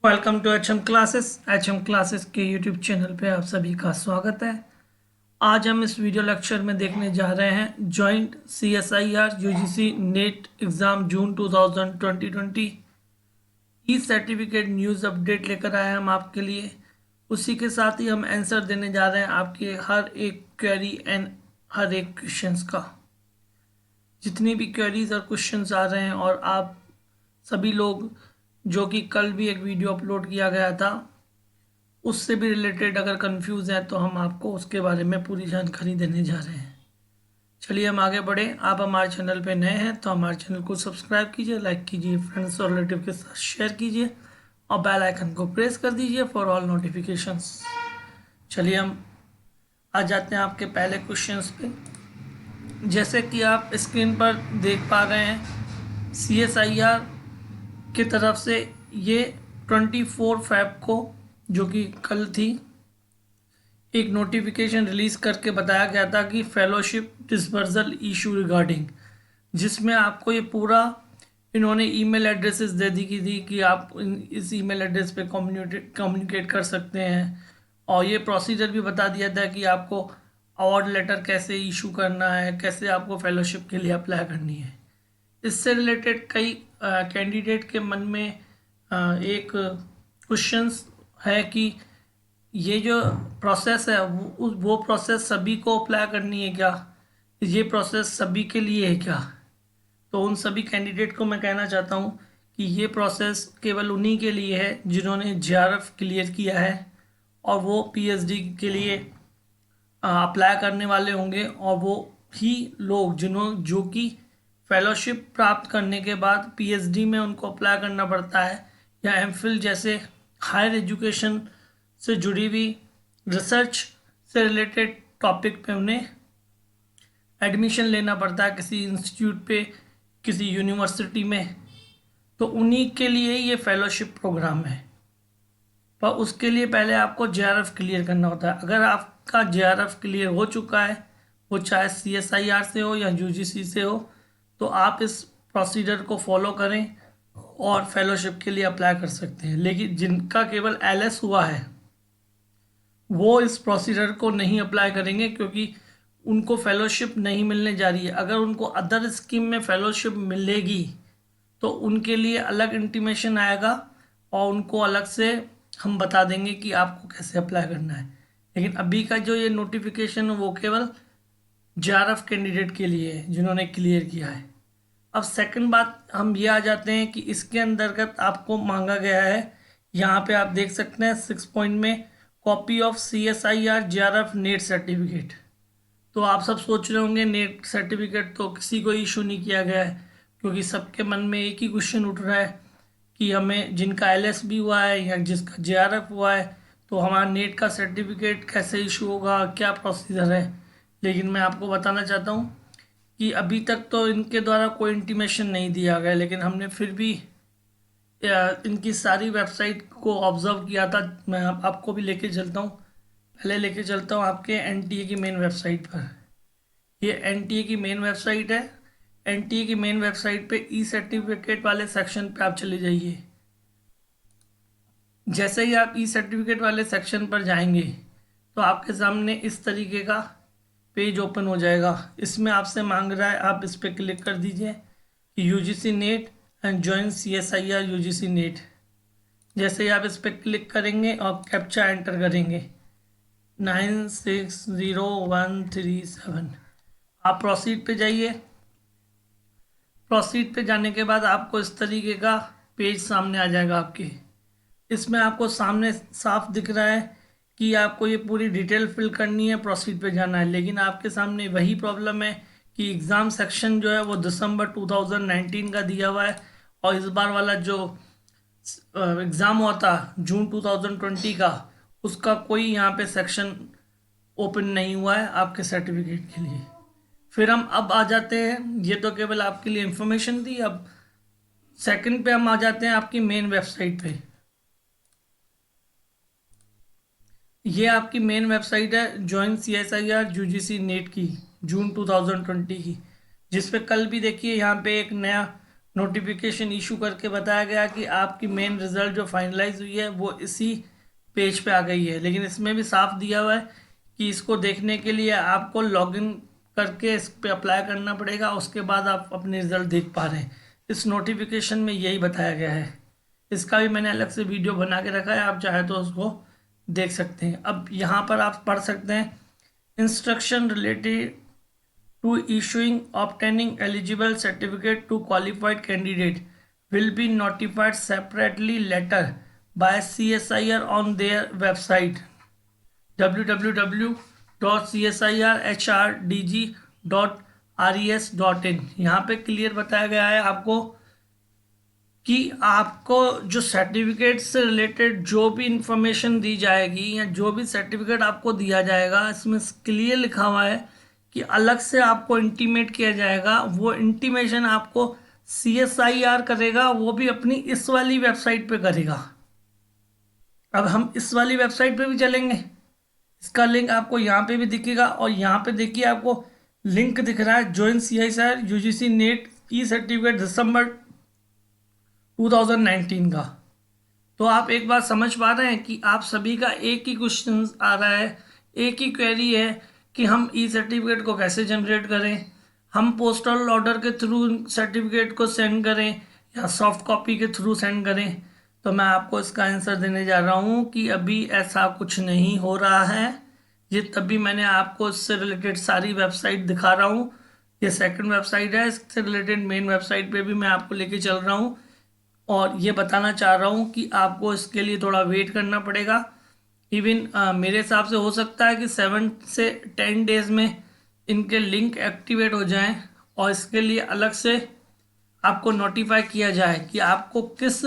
Welcome to H M classes के YouTube channel पे आप सभी का स्वागत है। आज हम इस वीडियो लेक्चर में देखने जा रहे हैं joint CSIR UGC net exam June 2020 E certificate news update लेकर आए हैं हम आपके लिए। उसी के साथ ही हम आंसर देने जा रहे हैं आपके हर एक क्वेरी एंड हर एक क्वेश्चंस का। जितनी भी क्वेरीज और क्वेश्चंस आ रहे हैं और आप सभी लोग जो कि कल भी एक वीडियो अपलोड किया गया था उससे भी रिलेटेड अगर कंफ्यूज है तो हम आपको उसके बारे में पूरी जानकारी देने जा रहे हैं। चलिए हम आगे बढ़े। आप हमारे चैनल पे नए हैं तो हमारे चैनल को सब्सक्राइब कीजिए, लाइक कीजिए, फ्रेंड्स और रिलेटिव के साथ शेयर कीजिए और बेल आइकन को प्रेस कर दीजिए फॉर ऑल नोटिफिकेशंस। चलिए हम आ जाते हैं आपके पहले क्वेश्चंस पे। जैसे कि आप स्क्रीन पर देख पा रहे हैं CSIR की तरफ से ये 24 फ़रवरी को, जो कि कल थी, एक नोटिफिकेशन रिलीज करके बताया गया था कि फेलोशिप डिस्पर्सल इशू रिगार्डिंग, जिसमें आपको ये पूरा इन्होंने ईमेल एड्रेसेस दे दी की थी कि आप इस ईमेल एड्रेस पे कम्युनिकेट कर सकते हैं और ये प्रोसीजर भी बता दिया था कि आपको अवार्ड लेटर कैसे इशू करना है, कैसे आपको फेलोशिप के लिए अप्लाई करनी है। इससे रिलेटेड कई कैंडिडेट के मन में एक क्वेश्चंस है कि ये जो प्रोसेस है वो प्रोसेस सभी को अप्लाई करनी है क्या, ये प्रोसेस सभी के लिए है क्या। तो उन सभी कैंडिडेट को मैं कहना चाहता हूँ कि ये प्रोसेस केवल उन्हीं के लिए है जिन्होंने JRF क्लियर किया है और वो PhD के लिए अप्लाई करने वाले होंगे, और वो ही लोग जो कि फेलोशिप प्राप्त करने के बाद PhD में उनको अप्लाई करना पड़ता है या MPhil जैसे हायर एजुकेशन से जुड़ी हुई रिसर्च से रिलेटेड टॉपिक पे उन्हें एडमिशन लेना पड़ता है किसी इंस्टीट्यूट पे, किसी यूनिवर्सिटी में। तो उन्हीं के लिए ये फेलोशिप प्रोग्राम है, पर उसके लिए पहले आपको JRF क्लियर करना होता है। अगर आपका JRF क्लियर हो चुका है, वो चाहे CSIR से हो या UGC से हो, तो आप इस प्रोसीजर को फॉलो करें और फेलोशिप के लिए अप्लाई कर सकते हैं। लेकिन जिनका केवल LS हुआ है वो इस प्रोसीजर को नहीं अप्लाई करेंगे क्योंकि उनको फेलोशिप नहीं मिलने जा रही है। अगर उनको अदर स्कीम में फेलोशिप मिलेगी तो उनके लिए अलग इंटीमेशन आएगा और उनको अलग से हम बता देंगे कि आपको कैसे अप्लाई करना है। लेकिन अभी का जो ये नोटिफिकेशन है वो केवल JRF कैंडिडेट के लिए है जिन्होंने क्लियर किया है। अब सेकंड बात हम ये आ जाते हैं कि इसके अंतर्गत आपको मांगा गया है, यहाँ पे आप देख सकते हैं 6 पॉइंट में, copy of CSIR JRF net certificate. तो आप सब सोच रहे होंगे नेट सर्टिफिकेट तो किसी को इशू नहीं किया गया है, क्योंकि सबके मन में एक ही क्वेश्चन उठ रहा है कि हमें जिनका LS भी हुआ है या जिसका JRF हुआ है तो हमारा नेट का सर्टिफिकेट कैसे इशू होगा, क्या प्रोसीजर है। लेकिन मैं आपको बताना चाहता हूँ कि अभी तक तो इनके द्वारा कोई इंटीमेशन नहीं दिया गया, लेकिन हमने फिर भी इनकी सारी वेबसाइट को ऑब्जर्व किया था। मैं आपको भी लेके चलता हूँ, पहले लेके चलता हूँ आपके NTA की मेन वेबसाइट पर। ये NTA की मेन वेबसाइट है। NTA की मेन वेबसाइट पे ई सर्टिफिकेट वाले सेक्शन पे आप चले जाइए। जैसे ही आप ई सर्टिफिकेट वाले सेक्शन पर जाएंगे तो आपके सामने इस तरीके का पेज ओपन हो जाएगा। इसमें आपसे मांग रहा है, आप इस पर क्लिक कर दीजिए कि UGC net and join CSIR UGC net. जैसे ही आप इस पर क्लिक करेंगे और कैप्चा एंटर करेंगे 960137, आप प्रोसीड पे जाइए। प्रोसीड पे जाने के बाद आपको इस तरीके का पेज सामने आ जाएगा आपके। इसमें आपको सामने साफ दिख रहा है कि आपको ये पूरी डिटेल फिल करनी है, प्रोसीड पे जाना है। लेकिन आपके सामने वही प्रॉब्लम है कि एग्ज़ाम सेक्शन जो है वो दिसंबर 2019 का दिया हुआ है और इस बार वाला जो एग्ज़ाम हुआ था जून 2020 का, उसका कोई यहाँ पे सेक्शन ओपन नहीं हुआ है आपके सर्टिफिकेट के लिए। फिर हम अब आ जाते हैं, ये तो केवल आपके लिए इंफॉर्मेशन थी। अब सेकंड पे हम आ जाते हैं आपकी मेन वेबसाइट पे। ये आपकी मेन वेबसाइट है जॉइन CSIR UGC नेट की, जून 2020 की, जिस पे कल भी देखिए यहाँ पे एक नया नोटिफिकेशन इशू करके बताया गया कि आपकी मेन रिज़ल्ट जो फाइनलाइज हुई है वो इसी पेज पे आ गई है। लेकिन इसमें भी साफ दिया हुआ है कि इसको देखने के लिए आपको लॉगिन करके इस पे अप्लाई करना पड़ेगा, उसके बाद आप अपने रिज़ल्ट देख पा रहे हैं। इस नोटिफिकेशन में यही बताया गया है। इसका भी मैंने अलग से वीडियो बना के रखा है, आप चाहे तो उसको देख सकते हैं। अब यहाँ पर आप पढ़ सकते हैं instruction related to issuing obtaining eligible certificate to qualified candidate will be notified separately later by CSIR on their website www.csirhdg.res.in। यहाँ पे क्लियर बताया गया है आपको कि आपको जो सर्टिफिकेट से रिलेटेड जो भी इंफॉर्मेशन दी जाएगी या जो भी सर्टिफिकेट आपको दिया जाएगा, इसमें क्लियर लिखा हुआ है कि अलग से आपको इंटीमेट किया जाएगा। वो इंटीमेशन आपको CSIR करेगा, वो भी अपनी इस वाली वेबसाइट पे करेगा। अब हम इस वाली वेबसाइट पे भी चलेंगे, इसका लिंक आपको यहाँ पे भी दिखेगा और यहाँ पे देखिए आपको लिंक दिख रहा है ज्वाइन CSIR UGC नेट ई सर्टिफिकेट दिसंबर 2019 का। तो आप एक बात समझ पा रहे हैं कि आप सभी का एक ही क्वेश्चन आ रहा है, एक ही क्वेरी है कि हम ई सर्टिफिकेट को कैसे जनरेट करें, हम पोस्टल ऑर्डर के थ्रू सर्टिफिकेट को सेंड करें या सॉफ्ट कॉपी के थ्रू सेंड करें। तो मैं आपको इसका आंसर देने जा रहा हूँ कि अभी ऐसा कुछ नहीं हो रहा है। ये तभी मैंने आपको इससे रिलेटेड सारी वेबसाइट दिखा रहा हूँ। ये सेकंड वेबसाइट है, इससे रिलेटेड मेन वेबसाइट पे भी मैं आपको लेके चल रहा हूँ और ये बताना चाह रहा हूँ कि आपको इसके लिए थोड़ा वेट करना पड़ेगा। इवन मेरे हिसाब से हो सकता है कि 7 से 10 डेज में इनके लिंक एक्टिवेट हो जाएं और इसके लिए अलग से आपको नोटिफाई किया जाए कि आपको किस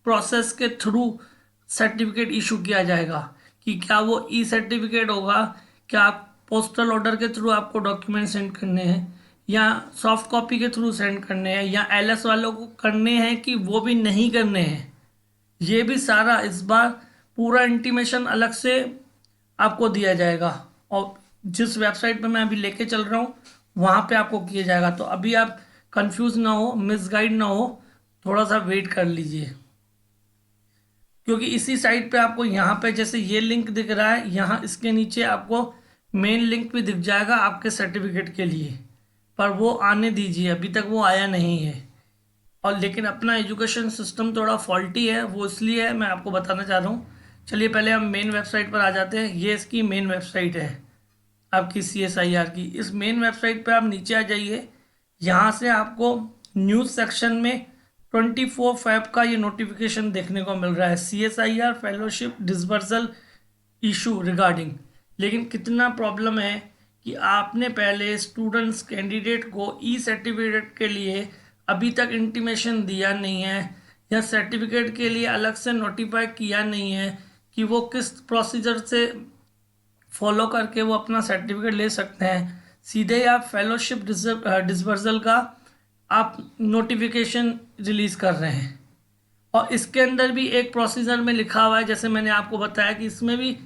प्रोसेस के थ्रू सर्टिफिकेट इशू किया जाएगा, कि क्या वो ई सर्टिफिकेट होगा, क्या आप पोस्टल ऑर्डर के थ्रू आपको डॉक्यूमेंट सेंड करने हैं या सॉफ्ट कॉपी के थ्रू सेंड करने हैं या LS वालों को करने हैं कि वो भी नहीं करने हैं। ये भी सारा इस बार पूरा इंटीमेशन अलग से आपको दिया जाएगा और जिस वेबसाइट पे मैं अभी लेके चल रहा हूँ वहाँ पे आपको किया जाएगा। तो अभी आप कंफ्यूज ना हो, मिसगाइड ना हो, थोड़ा सा वेट कर लीजिए, क्योंकि इसी साइट पे आपको यहाँ पे जैसे ये लिंक दिख रहा है, यहाँ इसके नीचे आपको मेन लिंक भी दिख जाएगा आपके सर्टिफिकेट के लिए, पर वो आने दीजिए, अभी तक वो आया नहीं है। और लेकिन अपना एजुकेशन सिस्टम थोड़ा फॉल्टी है, वो इसलिए है, मैं आपको बताना चाह रहा हूँ। चलिए पहले हम मेन वेबसाइट पर आ जाते हैं। ये इसकी मेन वेबसाइट है आपकी CSIR की। इस मेन वेबसाइट पे आप नीचे आ जाइए, यहाँ से आपको न्यूज़ सेक्शन में 24/5 का ये नोटिफिकेशन देखने को मिल रहा है, CSIR fellowship disbursal issue regarding. लेकिन कितना प्रॉब्लम है कि आपने पहले स्टूडेंट्स कैंडिडेट को ई सर्टिफिकेट के लिए अभी तक इंटीमेशन दिया नहीं है या सर्टिफिकेट के लिए अलग से नोटिफाई किया नहीं है कि वो किस प्रोसीजर से फॉलो करके वो अपना सर्टिफिकेट ले सकते हैं। सीधे आप फेलोशिप डिसबर्सल का आप नोटिफिकेशन रिलीज़ कर रहे हैं और इसके अंदर भी एक प्रोसीजर में लिखा हुआ है, जैसे मैंने आपको बताया कि इसमें भी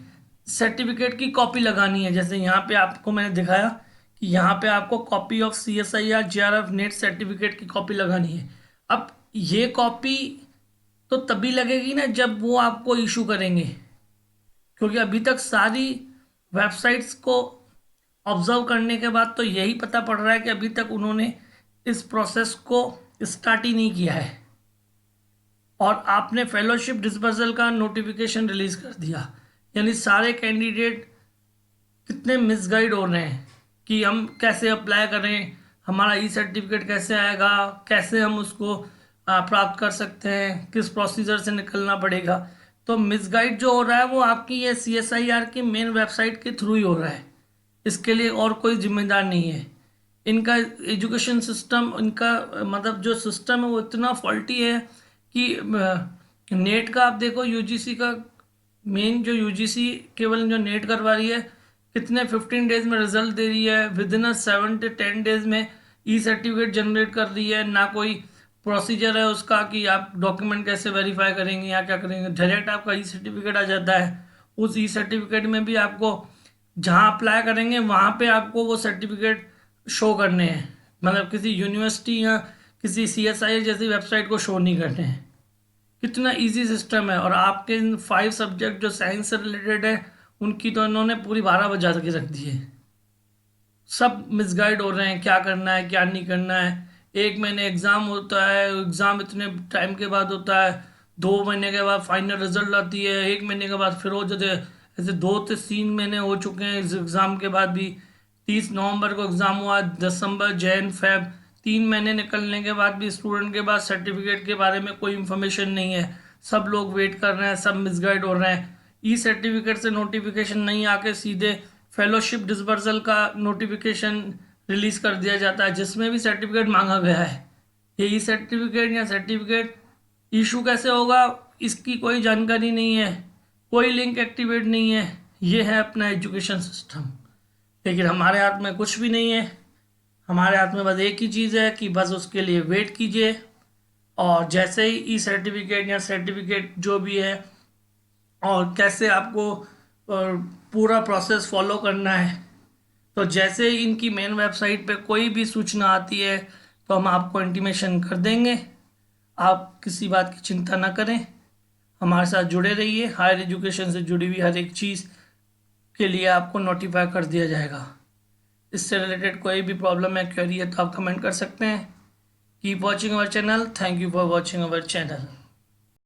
सर्टिफिकेट की कॉपी लगानी है। जैसे यहाँ पे आपको मैंने दिखाया कि यहाँ पे आपको copy of CSIR JRF net certificate की कॉपी लगानी है। अब ये कॉपी तो तभी लगेगी ना जब वो आपको इशू करेंगे, क्योंकि अभी तक सारी वेबसाइट्स को ऑब्जर्व करने के बाद तो यही पता पड़ रहा है कि अभी तक उन्होंने इस प्रोसेस को स्टार्ट ही नहीं किया है और आपने फेलोशिप डिस्पर्सल का नोटिफिकेशन रिलीज कर दिया। यानी सारे कैंडिडेट कितने मिसगाइड हो रहे हैं कि हम कैसे अप्लाई करें, हमारा ई सर्टिफिकेट कैसे आएगा, कैसे हम उसको प्राप्त कर सकते हैं, किस प्रोसीजर से निकलना पड़ेगा। तो मिसगाइड जो हो रहा है वो आपकी ये CSIR की मेन वेबसाइट के थ्रू ही हो रहा है, इसके लिए और कोई जिम्मेदार नहीं है। इनका एजुकेशन सिस्टम, इनका मतलब जो सिस्टम है वो इतना फॉल्टी है कि नेट का आप देखो, UGC का मेन जो UGC केवल जो नेट करवा रही है कितने 15 डेज में रिजल्ट दे रही है, विद इन 7 से 10 डेज में ई सर्टिफिकेट जनरेट कर रही है। ना कोई प्रोसीजर है उसका कि आप डॉक्यूमेंट कैसे वेरीफाई करेंगे या क्या करेंगे, डायरेक्ट आपका ई सर्टिफिकेट आ जाता है। उस ई सर्टिफिकेट में भी आपको जहाँ अप्लाई करेंगे वहाँ पे आपको वो सर्टिफिकेट शो करने हैं, मतलब किसी यूनिवर्सिटी या किसी CSIR जैसी वेबसाइट को शो नहीं करने हैं। कितना इजी सिस्टम है। और आपके इन 5 सब्जेक्ट जो साइंस से रिलेटेड है उनकी तो इन्होंने पूरी 12 बजा के रख दी है। सब मिसगाइड हो रहे हैं, क्या करना है क्या नहीं करना है। 1 महीने एग्ज़ाम होता है, एग्ज़ाम इतने टाइम के बाद होता है, 2 महीने के बाद फाइनल रिजल्ट आती है, 1 महीने के बाद फिर हो जाते। ऐसे 2 से 3 महीने हो चुके हैं इस एग्ज़ाम के बाद भी। 30 नवंबर को एग्ज़ाम हुआ, दिसंबर जैन फेब, 3 महीने निकलने के बाद भी स्टूडेंट के पास सर्टिफिकेट के बारे में कोई इन्फॉर्मेशन नहीं है। सब लोग वेट कर रहे हैं, सब मिसगाइड हो रहे हैं। ई सर्टिफिकेट से नोटिफिकेशन नहीं आके सीधे फेलोशिप डिसबर्सल का नोटिफिकेशन रिलीज कर दिया जाता है, जिसमें भी सर्टिफिकेट मांगा गया है। ये ई सर्टिफिकेट या सर्टिफिकेट इशू कैसे होगा, इसकी कोई जानकारी नहीं है, कोई लिंक एक्टिवेट नहीं है। ये है अपना एजुकेशन सिस्टम। लेकिन हमारे हाथ में कुछ भी नहीं है। हमारे हाथ में बस एक ही चीज़ है कि बस उसके लिए वेट कीजिए, और जैसे ही ई सर्टिफिकेट या सर्टिफिकेट जो भी है और कैसे आपको पूरा प्रोसेस फॉलो करना है, तो जैसे ही इनकी मेन वेबसाइट पे कोई भी सूचना आती है तो हम आपको इंटीमेशन कर देंगे। आप किसी बात की चिंता ना करें, हमारे साथ जुड़े रहिए। हायर एजुकेशन से जुड़ी हुई हर एक चीज़ के लिए आपको नोटिफाई कर दिया जाएगा। इससे रिलेटेड कोई भी प्रॉब्लम है, क्वेरी है, तो आप कमेंट कर सकते हैं। Keep watching our channel. Thank you for watching our channel.